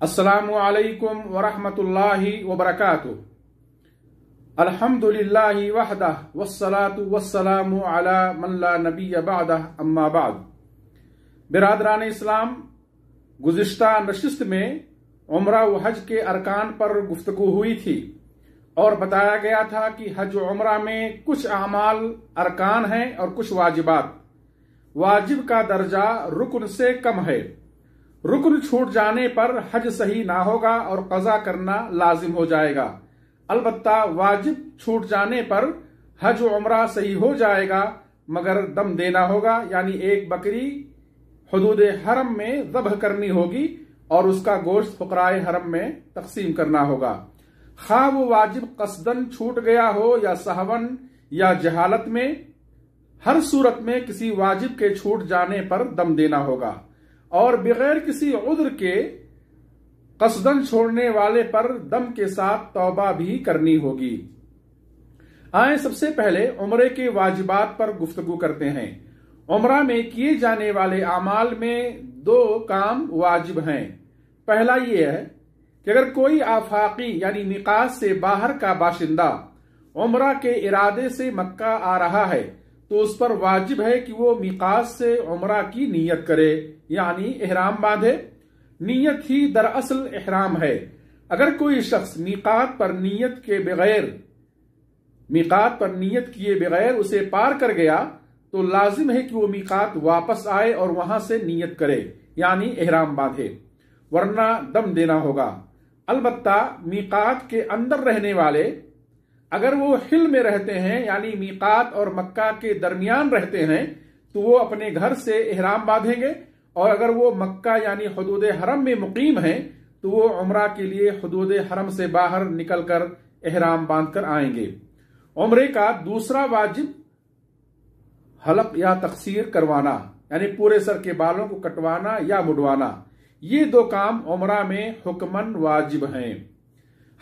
अस्सलामु अलैकुम वरहमतुल्लाहि वबरकातुह। अल्हम्दुलिल्लाहि वहदह वस्सलातु वस्सलामु अला मन ला नबिय्य बअदह अम्मा बाद। बिरादरान इस्लाम, गुज़िश्ता नशिस्त में उम्रा व हज के अरकान पर गुफ्तगू हुई थी और बताया गया था कि हज व उम्रा में कुछ अमाल अरकान हैं और कुछ वाजिबात। वाजिब का दर्जा रुकन से कम है। रुकन छूट जाने पर हज सही ना होगा और कज़ा करना लाजिम हो जाएगा। अलबत्ता वाजिब छूट जाने पर हज व उम्रा सही हो जाएगा, मगर दम देना होगा, यानी एक बकरी हुदूद हरम में ज़ब्ह करनी होगी और उसका गोश्त फुकराए हरम में तकसीम करना होगा। खा वो वाजिब कसदन छूट गया हो या सहवन या जहालत में, हर सूरत में किसी वाजिब के छूट जाने पर दम देना होगा और बगैर किसी उद्र के कसदन छोड़ने वाले पर दम के साथ तौबा भी करनी होगी। आए सबसे पहले उम्रे के वाजिबात पर गुफ्तगू करते हैं। उम्रा में किए जाने वाले अमाल में दो काम वाजिब हैं। पहला ये है कि अगर कोई आफाकी यानी मिकात से बाहर का बाशिंदा उम्रा के इरादे से मक्का आ रहा है तो उस पर वाजिब है कि वो मिकात से उम्रा की नीयत करे, यानी इहराम बांधे। नीयत ही दरअसल इहराम है। अगर कोई शख्स मिकात पर नीयत किए बगैर उसे पार कर गया तो लाजिम है कि वो मिकात वापस आए और वहां से नीयत करे, यानी इहराम बांधे, वरना दम देना होगा। अलबत्ता मिकात के अंदर रहने वाले अगर वो हिल में रहते हैं, यानी मीकात और मक्का के दरमियान रहते हैं, तो वो अपने घर से इहराम बांधेंगे, और अगर वो मक्का यानी हुदूद हरम में मुकीम हैं तो वो उम्रा के लिए हुदूद हरम से बाहर निकलकर इहराम बांधकर आएंगे। उम्रे का दूसरा वाजिब हलक या तकसीर करवाना, यानी पूरे सर के बालों को कटवाना या मुड़वाना। ये दो काम उम्रा में हुक्मन वाजिब हैं।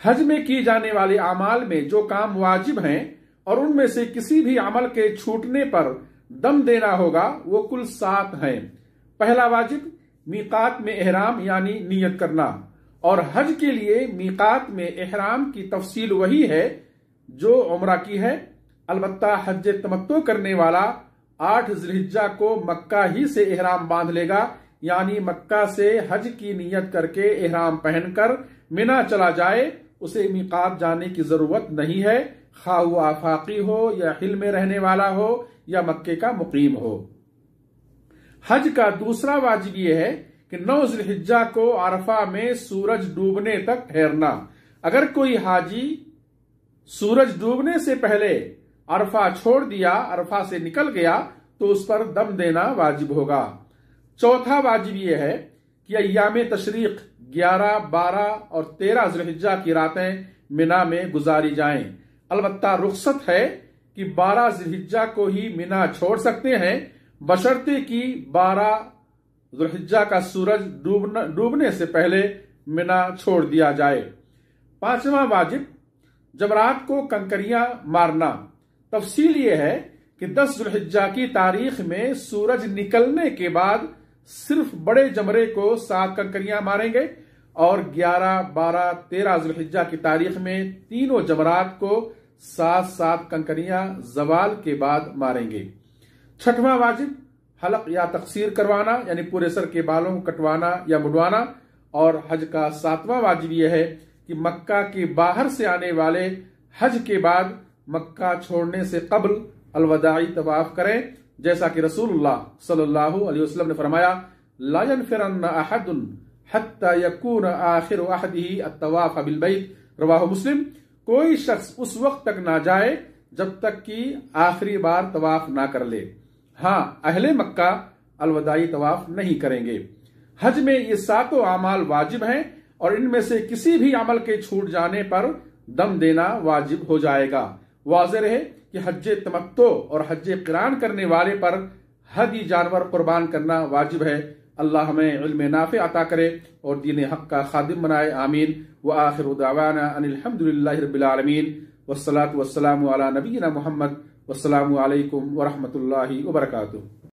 हज में किए जाने वाले अमाल में जो काम वाजिब हैं और उनमें से किसी भी अमल के छूटने पर दम देना होगा, वो कुल 7 हैं। पहला वाजिब मीकात में इहराम यानी नियत करना, और हज के लिए मीकात में इहराम की तफसील वही है जो उम्रा की है। अलबत्ता हज तमत्तो करने वाला 8 ज़िलहिज्जा को मक्का ही से इहराम बांध लेगा, यानी मक्का से हज की नियत करके इहराम पहनकर मिना चला जाए, उसे मीकात जाने की जरूरत नहीं है, खा वो आफाकी हो या हिल में रहने वाला हो या मक्के का मुकीम हो। हज का दूसरा वाजिब यह है कि 9 ज़िलहिज्जा को अरफा में सूरज डूबने तक ठहरना। अगर कोई हाजी सूरज डूबने से पहले अरफा छोड़ दिया, अरफा से निकल गया, तो उस पर दम देना वाजिब होगा। चौथा वाजिब यह है कि अय्याम तशरीक 11, 12 और 13 ज़िलहिज्जा की रातें मिना में गुजारी जाएं। अलबत्ता रुख्सत है कि 12 ज़िलहिज्जा को ही मिना छोड़ सकते हैं, बशर्ते कि 12 ज़िलहिज्जा का सूरज डूबने से पहले मिना छोड़ दिया जाए। पांचवा वाजिब जमरात को कंकरियां मारना। तफसील यह है कि 10 ज़िलहिज्जा की तारीख में सूरज निकलने के बाद सिर्फ बड़े जमरे को 7 कंकरियां मारेंगे और 11, 12, 13 ज़िलहिज्जा की तारीख में तीनों जमरात को 7-7 कंकरियां जवाल के बाद मारेंगे। छठवां वाजिब हलक या तकसीर करवाना, यानी पूरे सर के बालों को कटवाना या मुड़वाना। और हज का 7वां वाजिब यह है कि मक्का के बाहर से आने वाले हज के बाद मक्का छोड़ने से कबल अलवदाई तवाफ करें, जैसा कि रसूलुल्लाह सल्लल्लाहु अलैहि वसल्लम ने फरमाया, ला यनफिरन्न अहदुन हत्ता यकून आखिरु अहदिही अत्तवाफ बिल बैत, रवाहु मुस्लिम। कोई शख्स उस वक्त तक ना जाए जब तक कि आखिरी बार तवाफ ना कर ले। हाँ, अहले मक्का अलवदाई तवाफ नहीं करेंगे। हज में ये 7 अमाल वाजिब हैं और इनमें से किसी भी अमल के छूट जाने पर दम देना वाजिब हो जाएगा। वाज़ेह रहे कि हज तमत्तो और हज क़िरान करने वाले पर हदी जानवर कुर्बान करना वाजिब है। अल्लाह हमें इल्म नाफ़े अता करे और दीन हक़ का खादिम बनाए। आमीन। व आखिरु दावाना अनिल हम्दुलिल्लाहि रब्बिल आलमीन। वस्सलातु वस्सलामु अला नबिय्यिना मुहम्मद। वस्सलामु अलैकुम व रहमतुल्लाहि व बरकातुहू।